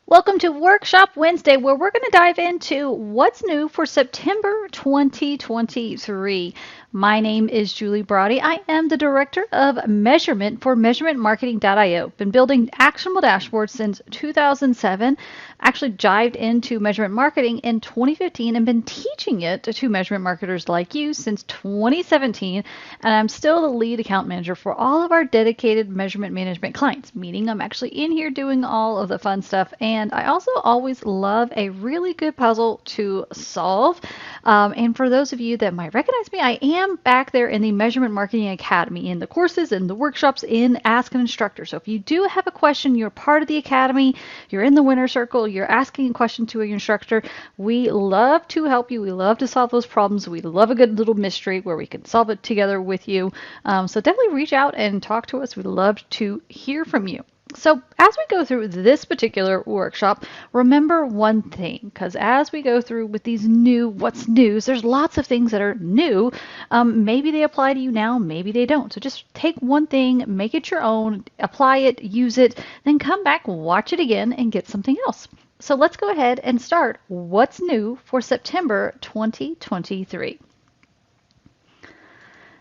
Welcome to Workshop Wednesday, where we're going to dive into what's new for September 2023. My name is Julie Brody. I am the Director of Measurement for MeasurementMarketing.io. Been building actionable dashboards since 2007. Actually jived into measurement marketing in 2015 and been teaching it to measurement marketers like you since 2017. And I'm still the lead account manager for all of our dedicated measurement management clients, meaning I'm actually in here doing all of the fun stuff. And I also always love a really good puzzle to solve. And for those of you that might recognize me, I am back there in the Measurement Marketing Academy, in the courses and the workshops in Ask an Instructor. So if you do have a question, you're part of the Academy, you're in the winner circle, you're asking a question to an instructor, we love to help you. We love to solve those problems. We love a good little mystery where we can solve it together with you. So definitely reach out and talk to us. We'd love to hear from you. So as we go through this particular workshop, remember one thing, because as we go through with these what's news, there's lots of things that are new. Maybe they apply to you now, maybe they don't. So just take one thing, make it your own, apply it, use it, then come back, watch it again, and get something else. So let's go ahead and start what's new for September 2023.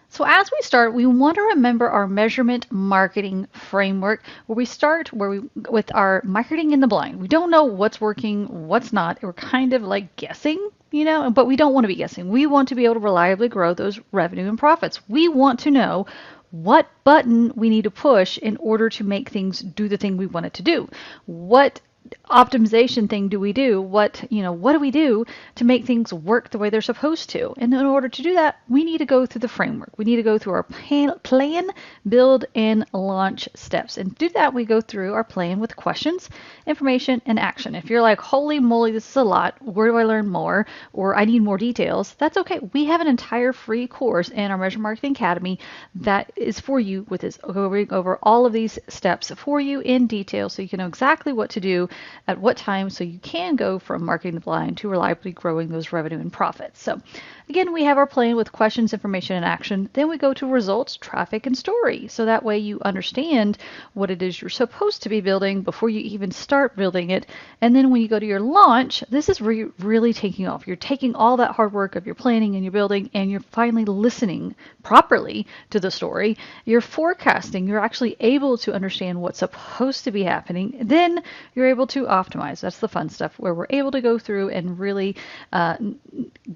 So as we start, we want to remember our measurement marketing framework where we start with our marketing in the blind. We don't know what's working, what's not. We're kind of like guessing, but we don't want to be guessing. We want to be able to reliably grow those revenue and profits. We want to know what button we need to push in order to make things do the thing we want it to do. What optimization thing do we do? What do we do to make things work the way they're supposed to? And in order to do that, we need to go through the framework. We need to go through our plan, build, and launch steps. And to do that, we go through our plan with questions, information, and action. If you're like, holy moly, this is a lot, where do I learn more? Or I need more details, that's okay. We have an entire free course in our Measure Marketing Academy that is for you, with this going over all of these steps for you in detail so you can know exactly what to do at what time, so you can go from marketing the blind to reliably growing those revenue and profits. So again, we have our plan with questions, information, and action. Then we go to results, traffic, and story. So that way you understand what it is you're supposed to be building before you even start building it. And then when you go to your launch, this is where you're really taking off. You're taking all that hard work of your planning and your building, and you're finally listening properly to the story. You're forecasting. You're actually able to understand what's supposed to be happening. Then you're able to optimize. That's the fun stuff where we're able to go through and really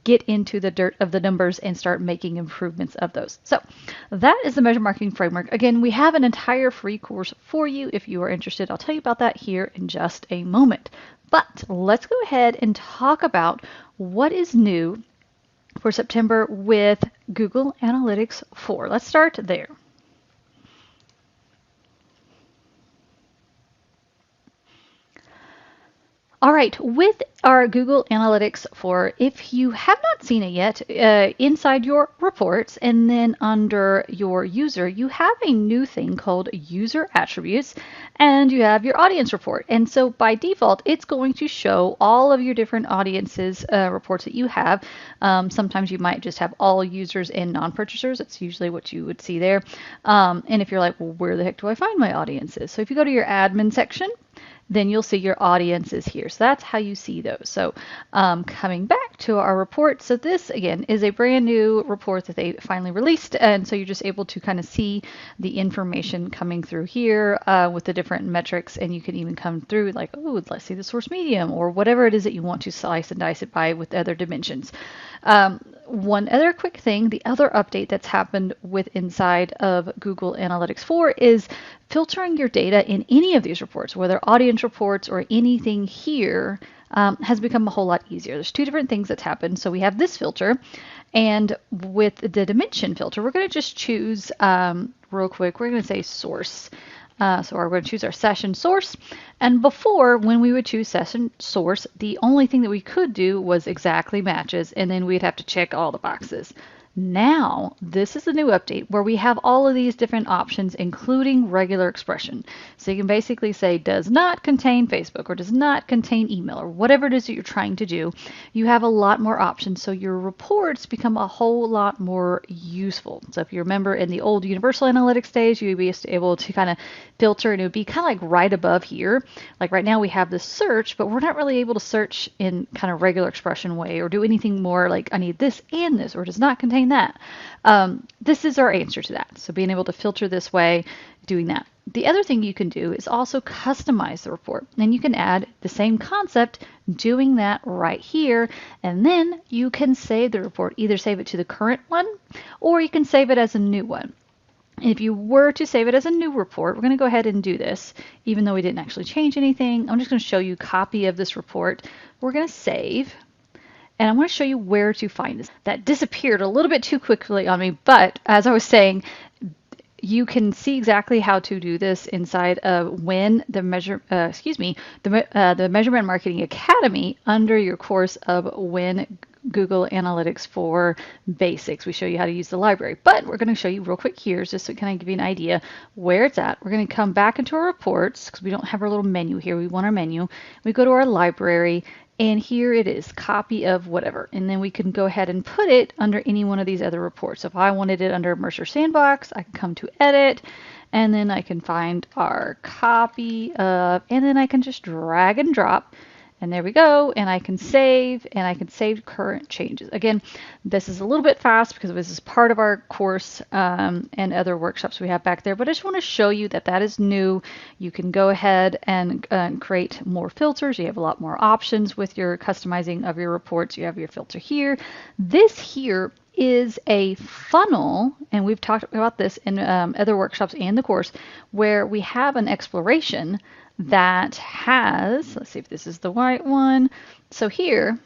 get into the dirt of the numbers and start making improvements of those. So that is the Measure Marketing Framework. Again, we have an entire free course for you if you are interested. I'll tell you about that here in just a moment. But let's go ahead and talk about what is new for September with Google Analytics 4. Let's start there. All right, with our Google Analytics 4, if you have not seen it yet, inside your reports and then under your user, you have a new thing called user attributes, and you have your audience report. And so by default, it's going to show all of your different audiences reports that you have. Sometimes you might just have all users and non-purchasers. It's usually what you would see there. And if you're like, well, where the heck do I find my audiences? So if you go to your admin section, then you'll see your audiences here. So that's how you see those. So coming back to our report, so this again is a brand new report that they finally released, and so you're just able to kind of see the information coming through here with the different metrics, and you can even come through like, oh, let's see the source medium or whatever it is that you want to slice and dice it by with other dimensions. One other quick thing, the other update that's happened with inside of Google Analytics 4 is filtering your data in any of these reports, whether audience reports or anything here, has become a whole lot easier. There's two different things that's happened. So we have this filter, and with the dimension filter, we're going to just choose real quick, we're going to say source. So we're going to choose our session source. And before, when we would choose session source, the only thing that we could do was exactly matches, and then we'd have to check all the boxes. Now, this is a new update where we have all of these different options, including regular expression. So you can basically say does not contain Facebook or does not contain email or whatever it is that you're trying to do. You have a lot more options, so your reports become a whole lot more useful. So if you remember in the old Universal Analytics days, you'd be able to kind of filter and it would be kind of like right above here. Like right now we have this search, but we're not really able to search in kind of regular expression way or do anything more like I need this and this or does not contain that. This is our answer to that. So being able to filter this way, doing that. The other thing you can do is also customize the report. And you can add the same concept, doing that right here. And then you can save the report, either save it to the current one or you can save it as a new one. If you were to save it as a new report, we're going to go ahead and do this, even though we didn't actually change anything. I'm just going to show you a copy of this report. We're going to save. And I'm going to show you where to find this. That disappeared a little bit too quickly on me, but as I was saying, you can see exactly how to do this inside of the Measurement Marketing Academy under your course of Win Google Analytics for Basics. We show you how to use the library, but we're going to show you real quick here just to kind of give you an idea where it's at. We're going to come back into our reports because we don't have our little menu here. We want our menu. We go to our library. And here it is, copy of whatever. And then we can go ahead and put it under any one of these other reports. So if I wanted it under Mercer Sandbox, I can come to edit, and then I can find our copy of, and then I can just drag and drop. And there we go, and I can save current changes. Again, this is a little bit fast because this is part of our course and other workshops we have back there, but I just want to show you that that is new. You can go ahead and create more filters. You have a lot more options with your customizing of your reports. You have your filter here. This here is a funnel, and we've talked about this in other workshops and the course, where we have an exploration that has, let's see if this is the right one. So here,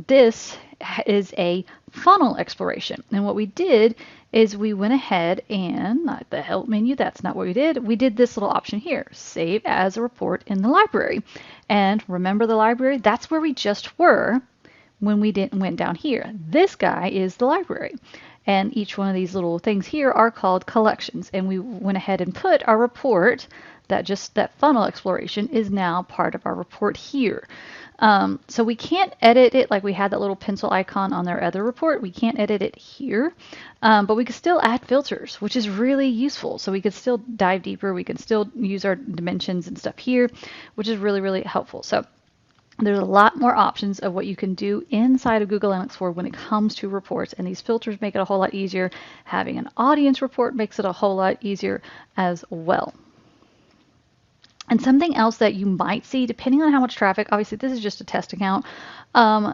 this is a funnel exploration. And what we did is we went ahead and, not the help menu, that's not what we did. We did this little option here, save as a report in the library. And remember the library? That's where we just were when we went down here. This guy is the library. And each one of these little things here are called collections. And we went ahead and put our report, that funnel exploration is now part of our report here. So we can't edit it like we had that little pencil icon on our other report. We can't edit it here, but we can still add filters, which is really useful. So we could still dive deeper. We can still use our dimensions and stuff here, which is really, really helpful. So there's a lot more options of what you can do inside of Google Analytics 4 when it comes to reports, and these filters make it a whole lot easier. Having an audience report makes it a whole lot easier as well. And something else that you might see, depending on how much traffic, obviously this is just a test account,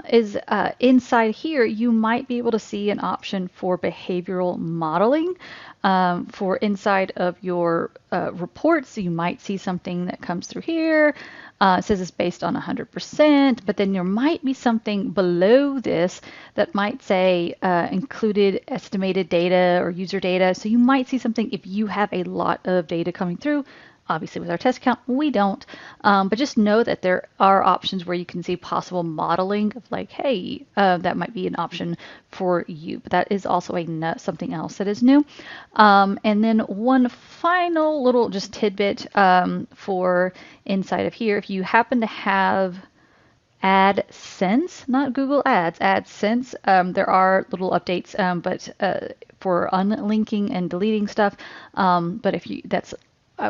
is inside here, you might be able to see an option for behavioral modeling for inside of your reports. You might see something that comes through here. It says it's based on 100%, but then there might be something below this that might say included estimated data or user data. So you might see something if you have a lot of data coming through. Obviously, with our test account, we don't. But just know that there are options where you can see possible modeling of like, hey, that might be an option for you. But that is also something else that is new. And then one final little just tidbit for inside of here. If you happen to have AdSense, not Google Ads, AdSense, there are little updates, but for unlinking and deleting stuff. But if you, that's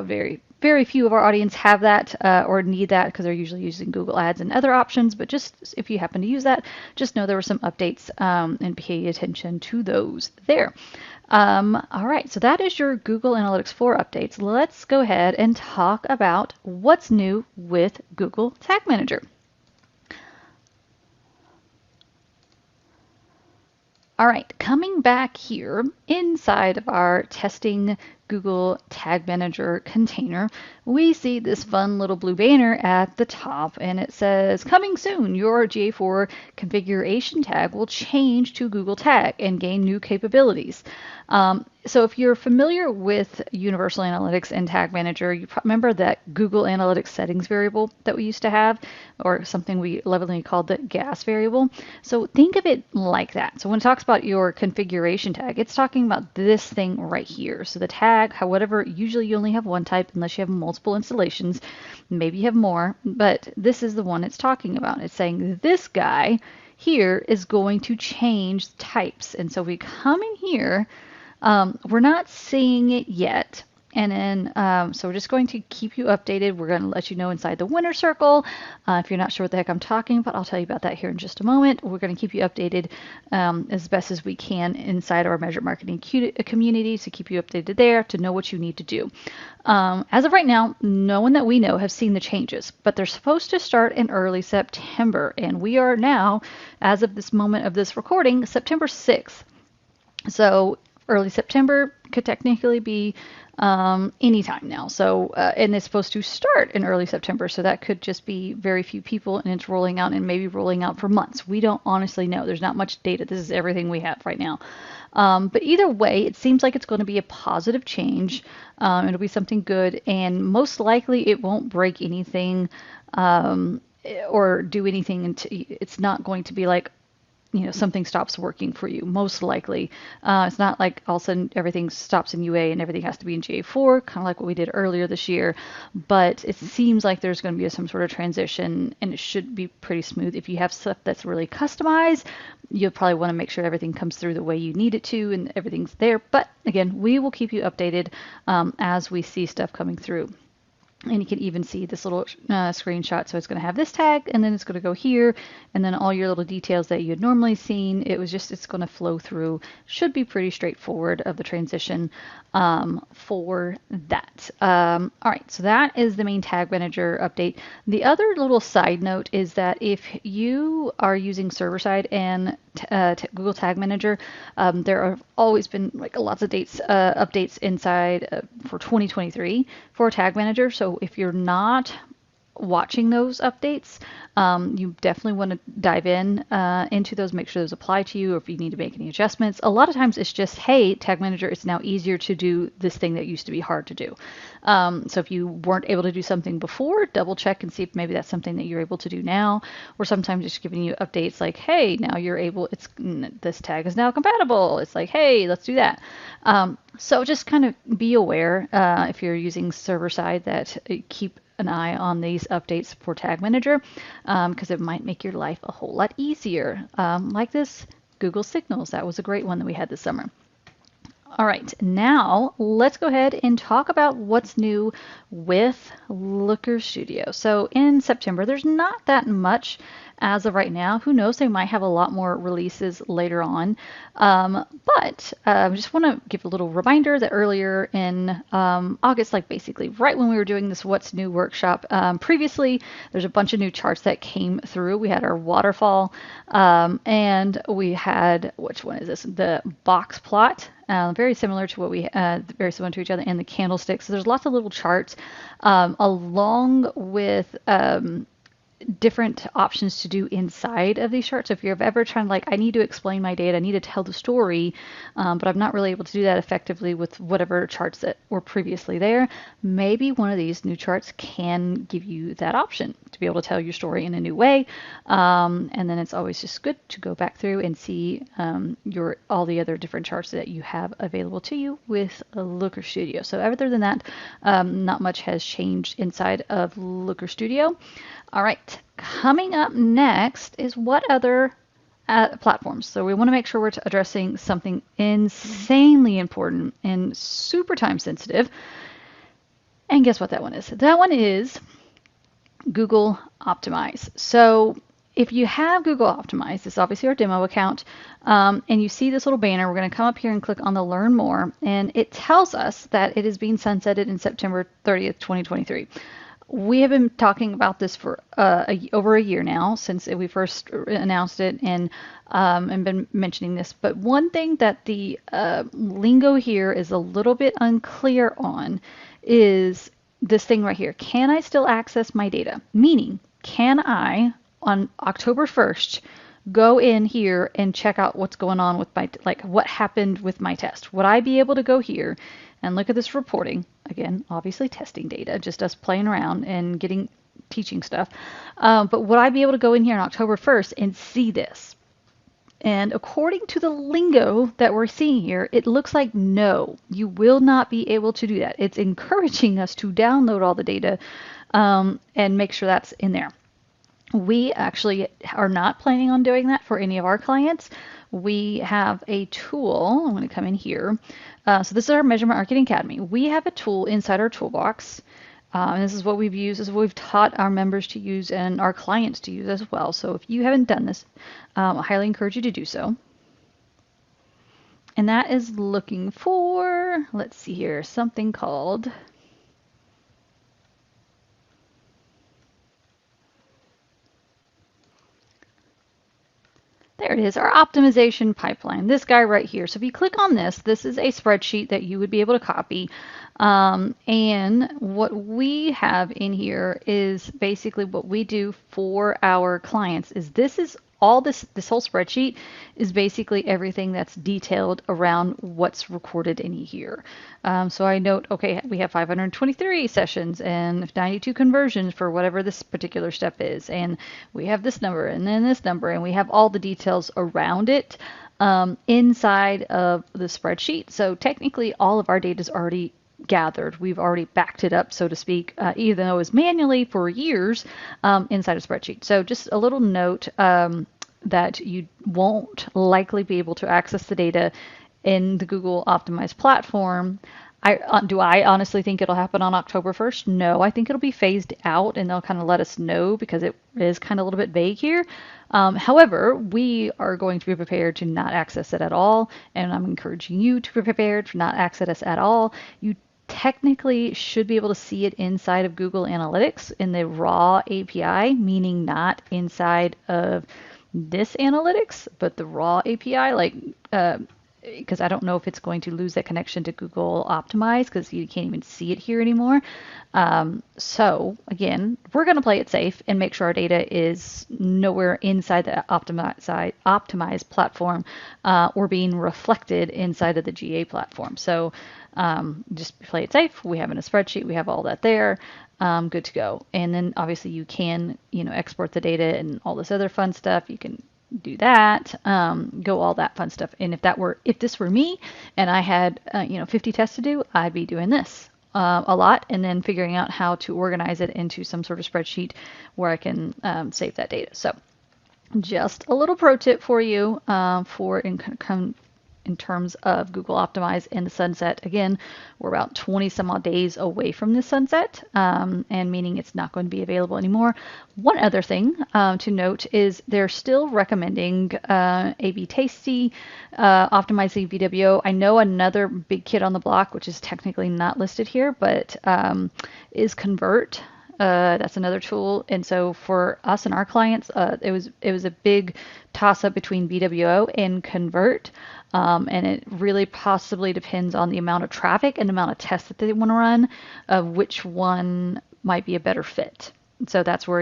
very, very few of our audience have that or need that because they're usually using Google Ads and other options. But just if you happen to use that, just know there were some updates and pay attention to those there. All right, so that is your Google Analytics 4 updates. Let's go ahead and talk about what's new with Google Tag Manager. All right, coming back here inside of our testing Google Tag Manager container, we see this fun little blue banner at the top, and it says, "Coming soon, your GA4 configuration tag will change to Google Tag and gain new capabilities." So if you're familiar with Universal Analytics and Tag Manager, you remember that Google Analytics settings variable that we used to have, or something we lovingly called the gas variable. So think of it like that. So when it talks about your configuration tag, it's talking about this thing right here. So the tag, however, usually you only have one type unless you have multiple installations. Maybe you have more, but this is the one it's talking about. It's saying this guy here is going to change types. And so we come in here. We're not seeing it yet. And then, so we're just going to keep you updated. We're going to let you know inside the winner circle. If you're not sure what the heck I'm talking about, I'll tell you about that here in just a moment. We're going to keep you updated as best as we can inside our Measure Marketing community to keep you updated there to know what you need to do. As of right now, no one that we know has seen the changes, but they're supposed to start in early September. And we are now, as of this moment of this recording, September 6th. So early September could technically be anytime now. So, and it's supposed to start in early September. So that could just be very few people, and it's rolling out and maybe rolling out for months. We don't honestly know. There's not much data. This is everything we have right now. But either way, it seems like it's going to be a positive change. It'll be something good, and most likely it won't break anything or do anything. It's not going to be like, something stops working for you, most likely. It's not like all of a sudden everything stops in UA and everything has to be in GA4, kind of like what we did earlier this year. But it seems like there's going to be some sort of transition, and it should be pretty smooth. If you have stuff that's really customized, you'll probably want to make sure everything comes through the way you need it to and everything's there. But again, we will keep you updated as we see stuff coming through. And you can even see this little screenshot. So it's going to have this tag, and then it's going to go here, and then all your little details that you had normally seen. It's going to flow through. Should be pretty straightforward of the transition for that. All right, so that is the main Tag Manager update. The other little side note is that if you are using server-side and Google Tag Manager, there have always been like lots of updates inside for 2023 for Tag Manager. So if you're not watching those updates, you definitely want to dive into those, make sure those apply to you, or if you need to make any adjustments. A lot of times it's just, hey, Tag Manager is now easier to do this thing that used to be hard to do. So if you weren't able to do something before, double check and see if maybe that's something that you're able to do now, or sometimes just giving you updates like, hey, now you're able, this tag is now compatible. It's like, hey, let's do that. So just kind of be aware if you're using server side that keep an eye on these updates for Tag Manager, because it might make your life a whole lot easier. Like this Google Signals, that was a great one that we had this summer. All right, now let's go ahead and talk about what's new with Looker Studio. So in September, there's not that much as of right now. Who knows, they might have a lot more releases later on. But I just want to give a little reminder that earlier in August, like basically right when we were doing this What's New workshop previously, there's a bunch of new charts that came through. We had our waterfall, and we had, which one is this? The box plot. Very similar to what very similar to each other, and the candlesticks. So there's lots of little charts, along with different options to do inside of these charts. So if you're ever trying to like, I need to explain my data, I need to tell the story, but I'm not really able to do that effectively with whatever charts that were previously there, maybe one of these new charts can give you that option to be able to tell your story in a new way. And then it's always just good to go back through and see all the other different charts that you have available to you with Looker Studio. So other than that, not much has changed inside of Looker Studio. All right, coming up next is what other platforms. So we want to make sure we're addressing something insanely important and super time sensitive. And guess what that one is? That one is Google Optimize. So if you have Google Optimize, this is obviously our demo account, and you see this little banner, we're going to come up here and click on the Learn More, and it tells us that it is being sunsetted in September 30th, 2023. We have been talking about this for over a year now since we first announced it and been mentioning this. But one thing that the lingo here is a little bit unclear on is this thing right here. Can I still access my data? Meaning, can I, on October 1st, go in here and check out what's going on with my, like what happened with my test? Would I be able to go here and look at this reporting? Again, obviously testing data, just us playing around and getting teaching stuff. But would I be able to go in here on October 1st and see this? And according to the lingo that we're seeing here, it looks like no, you will not be able to do that. It's encouraging us to download all the data and make sure that's in there. We actually are not planning on doing that for any of our clients. We have a tool. I'm going to come in here. So this is our Measurement Marketing Academy. We have a tool inside our toolbox. And this is what we've used. This is what we've taught our members to use and our clients to use as well. So if you haven't done this, I highly encourage you to do so. And that is looking for, let's see here, something called there it is, our optimization pipeline, this guy right here. So if you click on this, this is a spreadsheet that you would be able to copy. And what we have in here is basically what we do for our clients is this is all this whole spreadsheet is basically everything that's detailed around what's recorded in here. So I note, okay, we have 523 sessions and 92 conversions for whatever this particular step is. And we have this number and then this number, and we have all the details around it inside of the spreadsheet. So technically all of our data is already gathered. We've already backed it up, so to speak, even though it was manually for years inside a spreadsheet. So just a little note that you won't likely be able to access the data in the Google Optimized platform. Do I honestly think it'll happen on October 1st? No, I think it'll be phased out and they'll kind of let us know because it is kind of a little bit vague here. However, we are going to be prepared to not access it at all, and I'm encouraging you to be prepared to not access it at all. You technically should be able to see it inside of Google Analytics in the raw API, meaning not inside of this analytics, but the raw API, like because I don't know if it's going to lose that connection to Google Optimize because you can't even see it here anymore. So again, we're going to play it safe and make sure our data is nowhere inside the optimized platform or being reflected inside of the GA platform. So just play it safe. We have in a spreadsheet, we have all that there. Good to go. And then obviously you can, export the data and all this other fun stuff. You can do that, go all that fun stuff. And if this were me and I had, 50 tests to do, I'd be doing this a lot and then figuring out how to organize it into some sort of spreadsheet where I can save that data. So just a little pro tip for you in terms of Google Optimize and the sunset. Again, we're about 20 some odd days away from the sunset, and meaning it's not going to be available anymore. One other thing to note is they're still recommending A/B Tasty, optimizing VWO. I know another big kid on the block, which is technically not listed here, but is Convert. That's another tool. And so for us and our clients, it was a big toss up between VWO and Convert. And it really possibly depends on the amount of traffic and the amount of tests that they want to run of which one might be a better fit. So that's where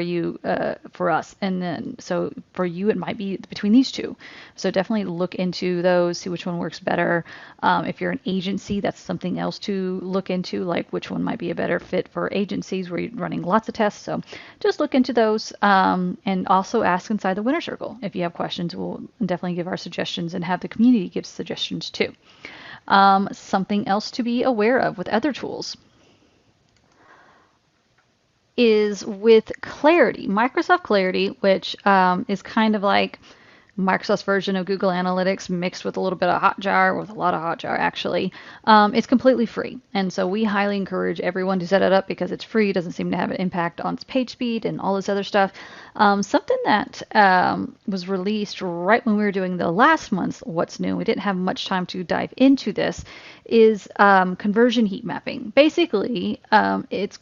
for us. And then, so for you, it might be between these two. So definitely look into those, see which one works better. If you're an agency, that's something else to look into, like which one might be a better fit for agencies where you're running lots of tests. So just look into those and also ask inside the Winner Circle. If you have questions, we'll definitely give our suggestions and have the community give suggestions too. Something else to be aware of with other tools is with Clarity, Microsoft Clarity, which is kind of like Microsoft's version of Google Analytics mixed with a little bit of Hotjar, with a lot of Hotjar actually. It's completely free. And so we highly encourage everyone to set it up because it's free, doesn't seem to have an impact on page speed and all this other stuff. Something that was released right when we were doing the last month's What's New, we didn't have much time to dive into this, is conversion heat mapping. Basically, it's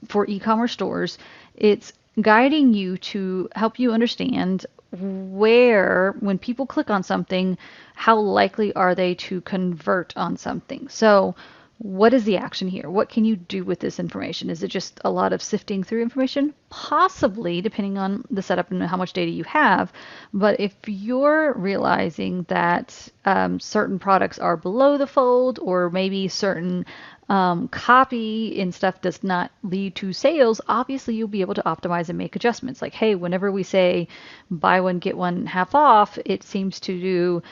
for e-commerce stores. It's guiding you to help you understand where, when people click on something, how likely are they to convert on something. So what is the action here? What can you do with this information? Is it just a lot of sifting through information? Possibly, depending on the setup and how much data you have. But if you're realizing that certain products are below the fold, or maybe certain copy and stuff does not lead to sales, obviously you'll be able to optimize and make adjustments. Like, hey, whenever we say buy one, get one half off, it seems to do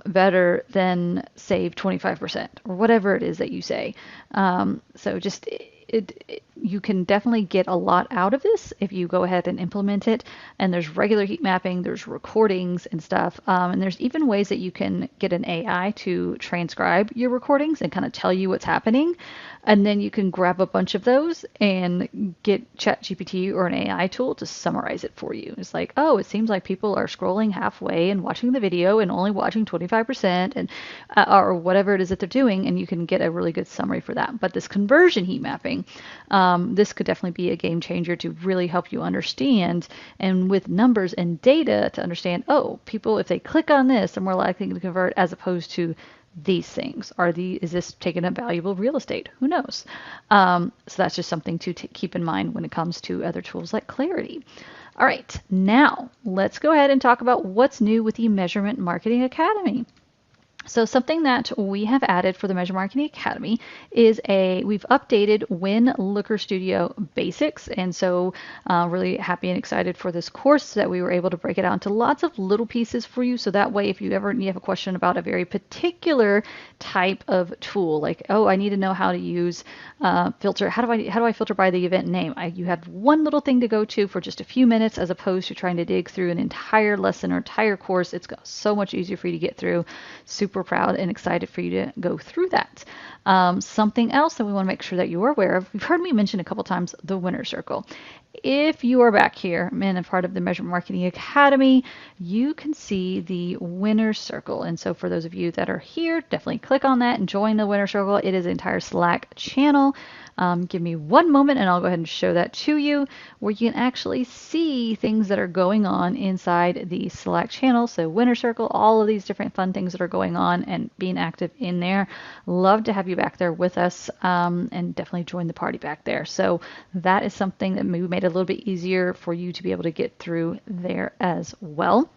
better than save 25% or whatever it is that you say. So just you can definitely get a lot out of this if you go ahead and implement it. And there's regular heat mapping, there's recordings and stuff. And there's even ways that you can get an AI to transcribe your recordings and kind of tell you what's happening. And then you can grab a bunch of those and get ChatGPT or an AI tool to summarize it for you. It's like, oh, it seems like people are scrolling halfway and watching the video and only watching 25% and or whatever it is that they're doing. And you can get a really good summary for that. But this conversion heat mapping, this could definitely be a game changer to really help you understand, and with numbers and data to understand, oh, people, if they click on this, they're more likely to convert as opposed to these things. Is this taking up valuable real estate? Who knows? So that's just something to keep in mind when it comes to other tools like Clarity. All right, now let's go ahead and talk about what's new with the Measurement Marketing Academy. So something that we have added for the Measure Marketing Academy is we've updated Win Looker Studio Basics. And so really happy and excited for this course that we were able to break it out into lots of little pieces for you. So that way, if you have a question about a very particular type of tool, like, oh, I need to know how to use filter. How do I filter by the event name? You have one little thing to go to for just a few minutes, as opposed to trying to dig through an entire lesson or entire course. It's so much easier for you to get through. Super proud and excited for you to go through that. Something else that we want to make sure that you are aware of, you've heard me mention a couple times the winner circle. If you are back here and a part of the Measurement Marketing Academy, you can see the winner circle. And so for those of you that are here, definitely click on that and join the winner circle. It is an entire Slack channel. Give me one moment and I'll go ahead and show that to you, where you can actually see things that are going on inside the Slack channel. So winner circle, all of these different fun things that are going on and being active in there. Love to have you back there with us, and definitely join the party back there. So that is something that maybe made it a little bit easier for you to be able to get through there as well.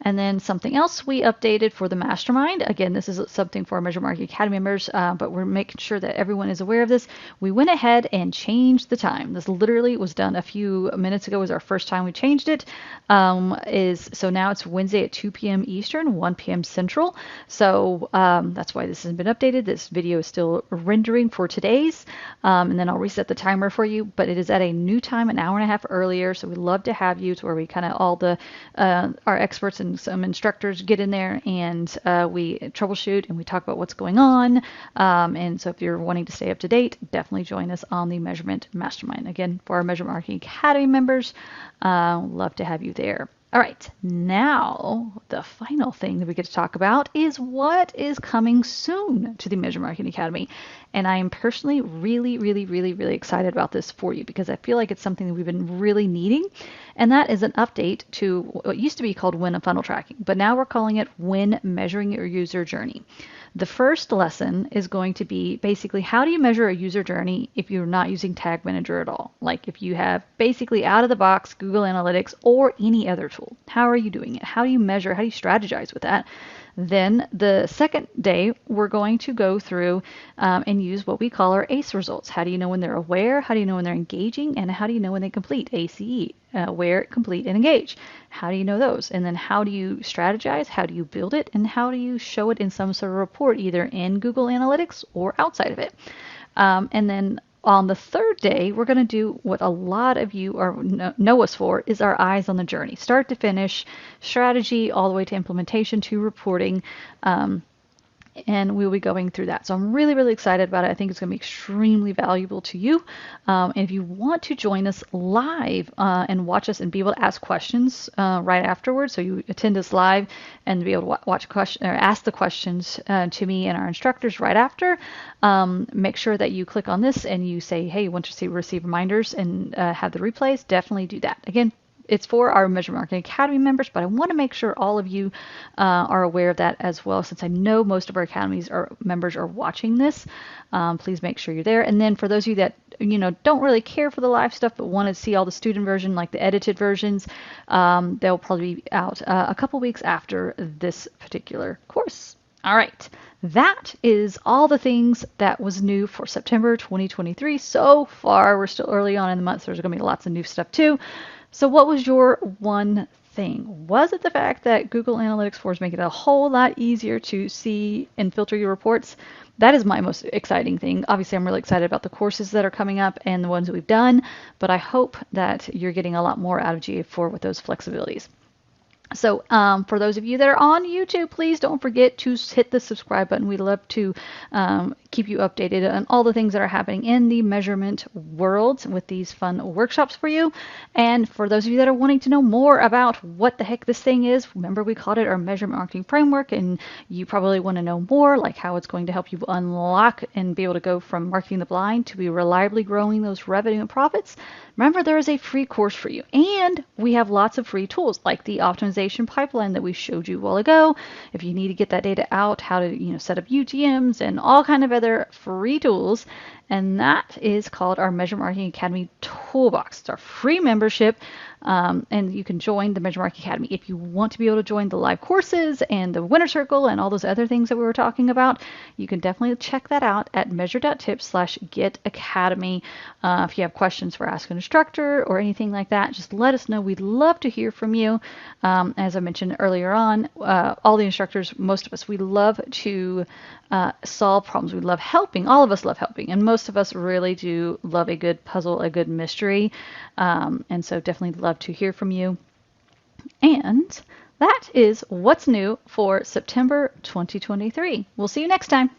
And then something else we updated for the mastermind. Again, this is something for our Measure Marketing Academy members, but we're making sure that everyone is aware of this. We went ahead and changed the time. This literally was done a few minutes ago. It was our first time we changed it. So now it's Wednesday at 2 p.m. Eastern, 1 p.m. Central. So that's why this has been updated. This video is still rendering for today's, and then I'll reset the timer for you. But it is at a new time, an hour and a half earlier. So we'd love to have you, to where we kind of our experts and some instructors get in there and we troubleshoot and we talk about what's going on. And so if you're wanting to stay up to date, definitely join us on the Measurement Mastermind. Again, for our Measurement Marketing Academy members, love to have you there. All right, now the final thing that we get to talk about is what is coming soon to the Measure Marketing Academy. And I am personally really, really, really, really excited about this for you, because I feel like it's something that we've been really needing. And that is an update to what used to be called Win Funnel Tracking, but now we're calling it Win Measuring Your User Journey. The first lesson is going to be basically, how do you measure a user journey if you're not using Tag Manager at all? Like if you have basically out of the box Google Analytics or any other tool, how are you doing it? How do you measure? How do you strategize with that? Then the second day, we're going to go through and use what we call our ACE results. How do you know when they're aware? How do you know when they're engaging? And how do you know when they complete? ACE, aware, complete, and engage. How do you know those? And then how do you strategize? How do you build it? And how do you show it in some sort of report, either in Google Analytics or outside of it? And then on the third day, we're going to do what a lot of you know us for, is our eyes on the journey, start to finish, strategy all the way to implementation to reporting. and we'll be going through that. So I'm really, really excited about it. I think it's going to be extremely valuable to you. And if you want to join us live and watch us and be able to ask questions right afterwards, so you attend us live and be able to watch question or ask the questions to me and our instructors right after, make sure that you click on this and you say, hey, you want to receive reminders and have the replays. Definitely do that. Again, it's for our Measurement Marketing Academy members, but I want to make sure all of you are aware of that as well, since I know most of our academies or members are watching this. Please make sure you're there. And then for those of you that don't really care for the live stuff but want to see all the student version, like the edited versions, they'll probably be out a couple weeks after this particular course. All right, that is all the things that was new for September 2023 so far. We're still early on in the month, so there's going to be lots of new stuff too. So what was your one thing? Was it the fact that Google Analytics 4 is making it a whole lot easier to see and filter your reports? That is my most exciting thing. Obviously, I'm really excited about the courses that are coming up and the ones that we've done, but I hope that you're getting a lot more out of GA4 with those flexibilities. So for those of you that are on YouTube, please don't forget to hit the subscribe button. We'd love to keep you updated on all the things that are happening in the measurement world with these fun workshops for you. And for those of you that are wanting to know more about what the heck this thing is, remember we called it our Measurement Marketing Framework, and you probably want to know more, like how it's going to help you unlock and be able to go from marketing the blind to be reliably growing those revenue and profits. Remember, there is a free course for you, and we have lots of free tools like the optimization pipeline that we showed you a while ago. If you need to get that data out, how to set up UTMs and all kind of other free tools, and that is called our Measurement Marketing Academy Toolbox. It's our free membership, and you can join the Measurement Marketing Academy if you want to be able to join the live courses and the Winner Circle and all those other things that we were talking about. You can definitely check that out at measure.tips/getacademy. If you have questions for Ask an Instructor or anything like that, just let us know. We'd love to hear from you. As I mentioned earlier on, all the instructors, most of us, we love to solve problems. We love helping. All of us love helping, and most of us really do love a good puzzle, a good mystery. And so definitely love to hear from you. And that is what's new for September 2023. We'll see you next time.